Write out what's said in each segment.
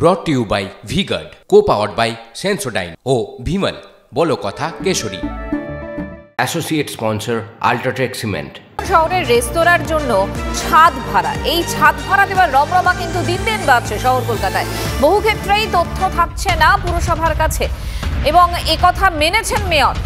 ব্রট to you by V Guard, co powered by Sensodyne ও ভিমল বলো কথা Kesari. Associate sponsor UltraTech cement. শহরের রেস্তোরাঁর জন্য ছাদ ভাড়া, এই ছাদ ভাড়া দেওয়ার রমরমা কিন্তু দিন দিন বাড়ছে শহর কলকাতায়। বহু ক্ষেত্রেই তথ্য থাকছে না পুরসভার কাছে এবং একথা মেনেছেন মেয়র।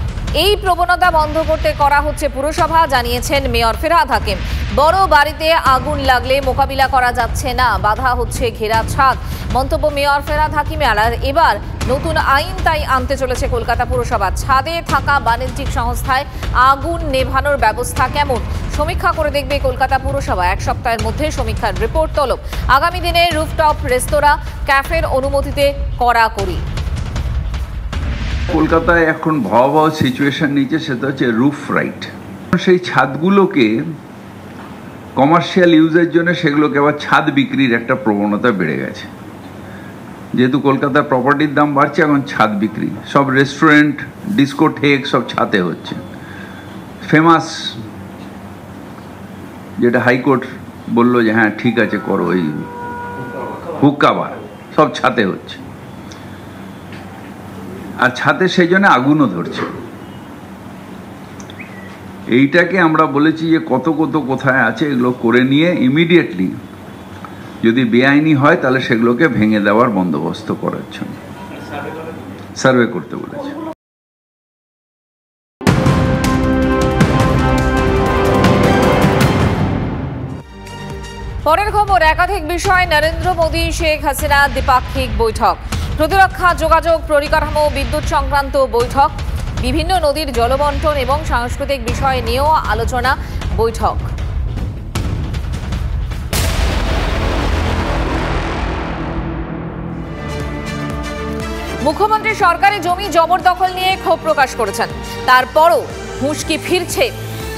এই প্রবণতা বন্ধ করতে করা হচ্ছে পুরসভা, জানিয়েছেন মেয়র ফেরহাদ হাকিম। বড় বাড়িতে আগুন লাগলে মোকাবিলা করা যাচ্ছে না, বাধা হচ্ছে ঘেরা ছাদ, মন্তব্য মেয়র ফেরহাদ হাকিমের। আর এবার নতুন আইন তাই আনতে চলেছে কলকাতা পুরসভা। ছাদে থাকা বাণিজ্যিক সংস্থায় আগুন নেভানোর ব্যবস্থা কেমন সমীক্ষা করে দেখবে কলকাতা পুরসভা। এক সপ্তাহের মধ্যে সমীক্ষার রিপোর্ট তলব। আগামী দিনে রুফটপ রেস্তোরাঁ, ক্যাফের অনুমতিতে কড়াকড়ি। কলকাতায় এখন ভয়াবহ সিচুয়েশন নিচ্ছে, সেটা হচ্ছে রুফ রাইট। সেই ছাদগুলোকে কমার্শিয়াল ইউজের জন্য সেগুলোকে আবার ছাদ বিক্রির একটা প্রবণতা বেড়ে গেছে। যেহেতু কলকাতার প্রপার্টির দাম বাড়ছে, এখন ছাদ বিক্রি, সব রেস্টুরেন্ট, ডিস্কোটেক সব ছাদে হচ্ছে। ফেমাস যেটা হাইকোর্ট বললো যে হ্যাঁ ঠিক আছে করো, ওই হুক্কা বার সব ছাদে হচ্ছে। আর ছাদে সেই জন্য আগুনও ধরছে। এইটাকে আমরা বলেছি যে কত কোথায় আছে এগুলো করে নিয়ে ইমিডিয়েটলি যদি বেআইনি হয় তাহলে সেগুলোকে ভেঙে দেওয়ার বন্দোবস্ত করার জন্য সার্ভে করতে বলেছে। পরের খবর, একাধিক বিষয় নরেন্দ্র মোদী শেখ হাসিনা দ্বিপাক্ষিক বৈঠক। প্রতিরক্ষা, যোগাযোগ, পরিকাঠামো, বিদ্যুৎ সংক্রান্ত বৈঠক। বিভিন্ন নদীর জলবন্টন এবং সাংস্কৃতিক বিষয় নিয়েও আলোচনা বৈঠক। মুখ্যমন্ত্রী সরকারি জমি জবরদখল নিয়ে ক্ষোভ প্রকাশ করেছেন। তারপরও হুঁশকি ফিরছে।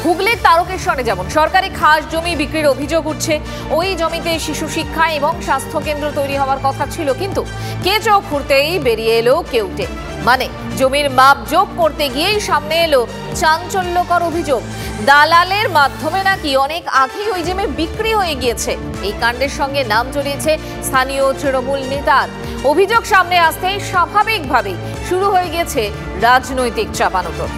হুগলির তারকেশ্বরে যেমন সরকারি খাস জমি বিক্রির অভিযোগ উঠছে। ওই জমিতে শিশু শিক্ষা এবং স্বাস্থ্যকেন্দ্র তৈরি হওয়ার কথা ছিল, কিন্তু কে চোখ খুঁড়তেই বেরিয়ে এলো কেউটে। মানে জমির মাপ যোগ করতে গিয়েই সামনে এলো চাঞ্চল্যকর অভিযোগ। দালালের মাধ্যমে নাকি অনেক আগেই ওই জমি বিক্রি হয়ে গিয়েছে। এই কাণ্ডের সঙ্গে নাম জড়িয়েছে স্থানীয় তৃণমূল নেতার। অভিযোগ সামনে আসতেই স্বাভাবিকভাবেই শুরু হয়ে গেছে রাজনৈতিক চাপানোতর।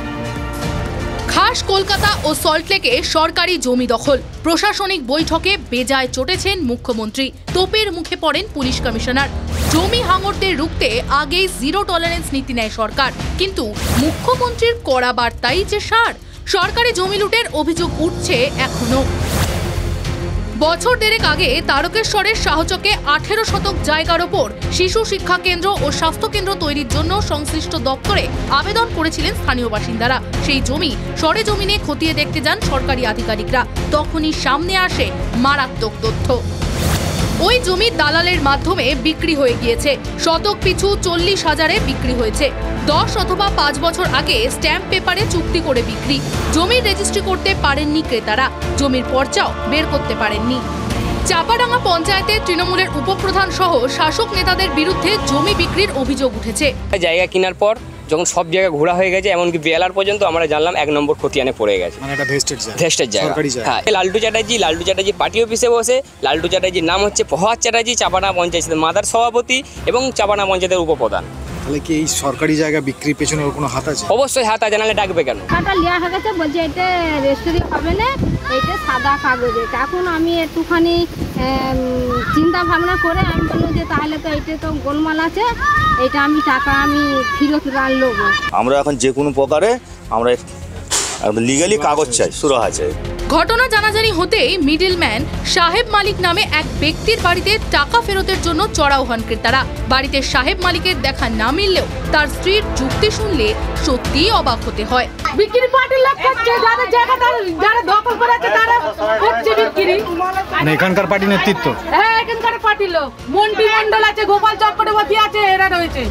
খাস কলকাতা ও সল্টলেকে সরকারি জমি দখল, প্রশাসনিক বৈঠকে বেজায় চটেছেন মুখ্যমন্ত্রী। তোপের মুখে পড়েন পুলিশ কমিশনার। জমি হাঙরদের রুখতে আগেই জিরো টলারেন্স নীতি নেয় সরকার, কিন্তু মুখ্যমন্ত্রীর কড়া বার্তাই যে সার। সরকারি জমি লুটের অভিযোগ উঠছে এখনো। বছর দেড়েক আগে তারকেশ্বরের শাহচকে 18 শতক জায়গার ওপর শিশু শিক্ষা কেন্দ্র ও স্বাস্থ্যকেন্দ্র তৈরির জন্য সংশ্লিষ্ট দপ্তরে আবেদন করেছিলেন স্থানীয় বাসিন্দারা। সেই জমি সরেজমিনে খতিয়ে দেখতে যান সরকারি আধিকারিকরা। তখনই সামনে আসে মারাত্মক তথ্য। ওই জমি দালালের মাধ্যমে বিক্রি হয়ে গিয়েছে। শতক পিছু 40,000-এ বিক্রি হয়েছে। 10 অথবা 5 বছর আগে স্ট্যাম্প পেপারে চুক্তি করে বিক্রি। জমির রেজিস্ট্রি করতে পারেননি ক্রেতারা, জমির পর্চাও বের করতে পারেননি। চাপাডাঙ্গা পঞ্চায়েতের তৃণমূলের উপপ্রধান সহ শাসক নেতাদের বিরুদ্ধে জমি বিক্রির অভিযোগ উঠেছে। জায়গা কেনার পর যখন সব জায়গা ঘোরা হয়ে গেছে, এমনকি বেলার পর্যন্ত আমরা জানলাম 1 নম্বর খতিয়ানে পড়ে গেছে। মানে এটা ভেস্টেড জায়গা। হ্যাঁ, লালটু চ্যাটার্জি পার্টি অফিসে বসে। লালটু চ্যাটার্জির নাম হচ্ছে প্রভাত চ্যাটার্জি, চাপাডাঙ্গা পঞ্চায়েতের মাদার সভাপতি এবং চাপাডাঙ্গা পঞ্চায়েতের উপপ্রধান। তাহলে কি এই সরকারি জায়গা বিক্রির পেছনে কোনো হাত আছে? অবশ্যই হাত আছে, জানালে ডাকবে কেন? টাকা লিয়া হয়ে গেছে, বলছে এটা রেজিস্ট্রি হবে না, এটা সাদা কাগজে। এখন আমি একটুখানি চিন্তা ভাবনা করে আমি বললাম যে তাহলে তো এটা তো গোলমাল আছে, এটা আমি টাকা আমি ফেরত আনলো। আমরা এখন যে কোনো প্রকারে আমরা লিগালি কাগজ চাই, সুরাহা চাই। ঘটনা জানাজানি হতেই মিডলম্যান সাহেব মালিক নামে এক ব্যক্তির বাড়িতে টাকা ফেরতের জন্য চড়াও হন ক্রেতারা। বাড়িতে সাহেব মালিকের দেখা না মিললেও তার স্ত্রীর যুক্তি শুনলে সত্যিই অবাক হতে হয়। বিক্রি পার্টির লোক করছে, যাদের জায়গাটা যারা দখল করেছে তারা করছে বিক্রি। মানে এখানকার পার্টি নেতৃত্ব? হ্যাঁ, এখানকার পার্টির লোক। মন্ত্রী মন্ডল আছে, গোপাল চক্রবর্তী আছে, এরা রয়েছে।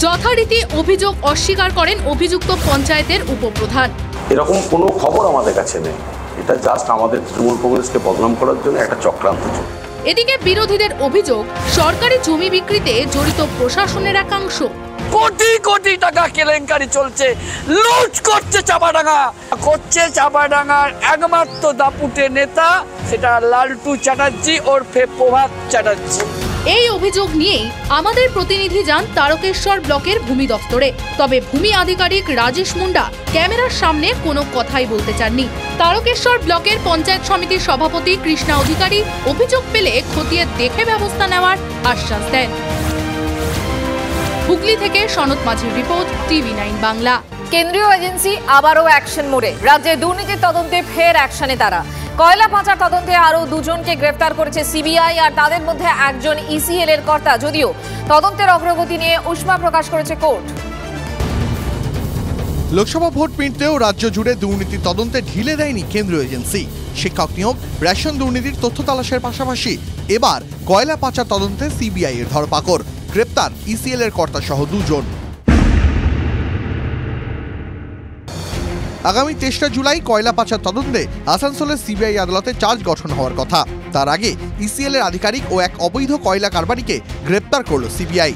যথারীতি অভিযোগ অস্বীকার করেন অভিযুক্ত পঞ্চায়েতের উপপ্রধান। এরকম কোনো খবর আমাদের কাছে নেই, এটা জাস্ট আমাদের তৃণমূল কংগ্রেসকে বদনাম করার জন্য একটা চক্রান্ত চলছে। এদিকে বিরোধীদের অভিযোগ সরকারি জমি বিক্রিতে জড়িত প্রশাসনের একাংশ। কোটি কোটি টাকা কেলেঙ্কারি চলছে, লুট করছে চাপাডাঙ্গার একমাত্র দাপুটে নেতা, সেটা লালটু চ্যাটার্জি ওরফে প্রভাত চ্যাটার্জি। এই অভিযোগ নিয়েই আমাদের প্রতিনিধি যান তারকেশ্বর ব্লকের ভূমি দফতরে। তবে ভূমি আধিকারিক রাজেশ মুন্ডা ক্যামেরার সামনে কোনো কথাই বলতে চাননি। তারকেশ্বর ব্লকের পঞ্চায়েত সমিতির সভাপতি কৃষ্ণা অধিকারী অভিযোগ পেলে খতিয়ে দেখে ব্যবস্থা নেওয়ার আশ্বাস দেন। হুগলি থেকে সনৎ মাঝির রিপোর্ট, TV9 বাংলা। কেন্দ্রীয় এজেন্সি আবারও অ্যাকশন মোডে। রাজ্যে দুর্নীতির তদন্তে ফের অ্যাকশনে তারা। কয়লা পাচার তদন্তে আরও দুজনকে গ্রেফতার করেছে সিবিআই, আর তাদের মধ্যে একজন ইসিএল এর কর্তা। যদিও তদন্তের অগ্রগতি নিয়ে উষ্মা প্রকাশ করেছে কোর্ট। লোকসভা ভোট মিটতেও রাজ্য জুড়ে দুর্নীতির তদন্তে ঢিলে দেয়নি কেন্দ্রীয় এজেন্সি। শিক্ষক নিয়োগ, রেশন দুর্নীতির তথ্য তালাশের পাশাপাশি এবার কয়লা পাচার তদন্তে সিবিআই এর ধরপাকড়। গ্রেপ্তার ইসিএল এর কর্তা সহ দুজন। আগামী 23 জুলাই কয়লা পাচার তদন্তে আসানসোলের সিবিআই আদালতে চার্জ গঠন হওয়ার কথা। তার আগে ইসিএল এর আধিকারিক ও এক অবৈধ কয়লা কারবারিকে গ্রেপ্তার করল সিবিআই।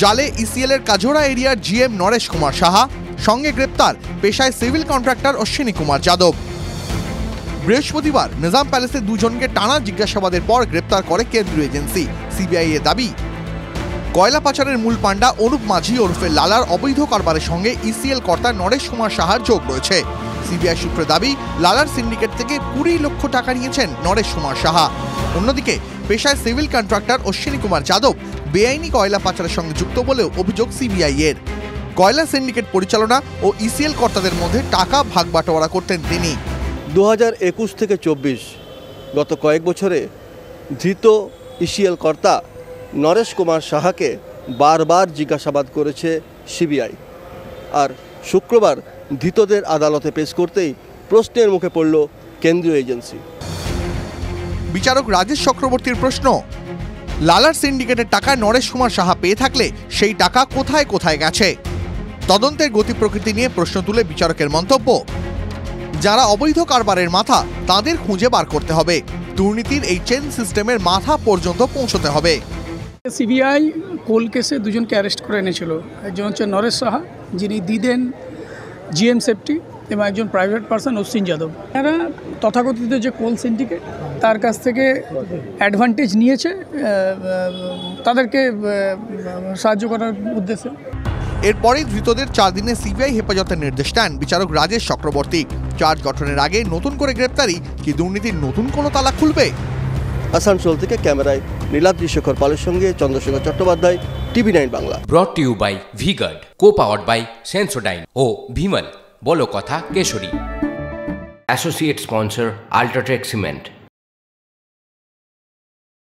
জালে ইসিএল এর কাজোড়া এরিয়ার জিএম নরেশ কুমার সাহা, সঙ্গে গ্রেপ্তার পেশায় সিভিল কন্ট্রাক্টর অশ্বিনী কুমার যাদব। বৃহস্পতিবার নিজাম প্যালেসে দুজনকে টানা জিজ্ঞাসাবাদের পর গ্রেপ্তার করে কেন্দ্রীয় এজেন্সি। সিবিআই এর দাবি, কয়লা পাচারের মূল পান্ডা অনুপ মাঝি ওরফে লালার অবৈধ কারবারের সঙ্গে ইসিএল কর্তা নরেশ কুমার সাহার যোগ রয়েছে। সিবিআই সূত্রে দাবি, লালার সিন্ডিকেট থেকে 20 লক্ষ টাকা নিয়েছেন নরেশ কুমার সাহা। অন্যদিকে পেশায় সিভিল কন্ট্রাক্টর অশ্বিনী কুমার যাদব বেআইনি কয়লা পাচারের সঙ্গে যুক্ত বলেও অভিযোগ সিবিআই এর। কয়লা সিন্ডিকেট পরিচালনা ও ইসিএল কর্তাদের মধ্যে টাকা ভাগ বাটোয়ারা করতেন তিনি। 2021 থেকে 24 গত কয়েক বছরে ধৃত ইসিএল কর্তা নরেশ কুমার সাহাকে বারবার জিজ্ঞাসাবাদ করেছে সিবিআই। আর শুক্রবার ধৃতদের আদালতে পেশ করতেই প্রশ্নের মুখে পড়ল কেন্দ্রীয় এজেন্সি। বিচারক রাজেশ চক্রবর্তীর প্রশ্ন, লালার সিন্ডিকেটের টাকা নরেশ কুমার সাহা পেয়ে থাকলে সেই টাকা কোথায় কোথায় গেছে? তদন্তের গতি প্রকৃতি নিয়ে প্রশ্ন তুলে বিচারকের মন্তব্য, যারা অবৈধ কারবারের মাথা তাদের খুঁজে বার করতে হবে। দুর্নীতির এই চেন সিস্টেমের মাথা পর্যন্ত পৌঁছতে হবে। সিবিআই কোল কেসে দুজনকে অ্যারেস্ট করে এনেছিল। একজন হচ্ছে নরেশ সাহা, যিনি দিদেন জিএম সেফটি, এবং একজন প্রাইভেট পার্সন অশ্বিন যাদব। এরা তথাকথিত যে কোল সিন্ডিকেট তার কাছ থেকে অ্যাডভান্টেজ নিয়েছে তাদেরকে সাহায্য করার উদ্দেশ্যে। এরপরেই ধৃতদের 4 দিনে সিবিআই হেফাজতের নির্দেশ দেন বিচারক রাজেশ চক্রবর্তী। চার্জ গঠনের আগে নতুন করে গ্রেপ্তারি কি দুর্নীতির নতুন কোনো তালা খুলবে? আসানসোল থেকে ক্যামেরায় নীলাদ্রি শেখর পালের সঙ্গে Chandrashekhar Chattopadhyay, TV9 Bangla. Brought to you by V Guard, co powered by Sensodyne ও ভিমল, বলো কথা Kesari. Associate sponsor UltraTech cement.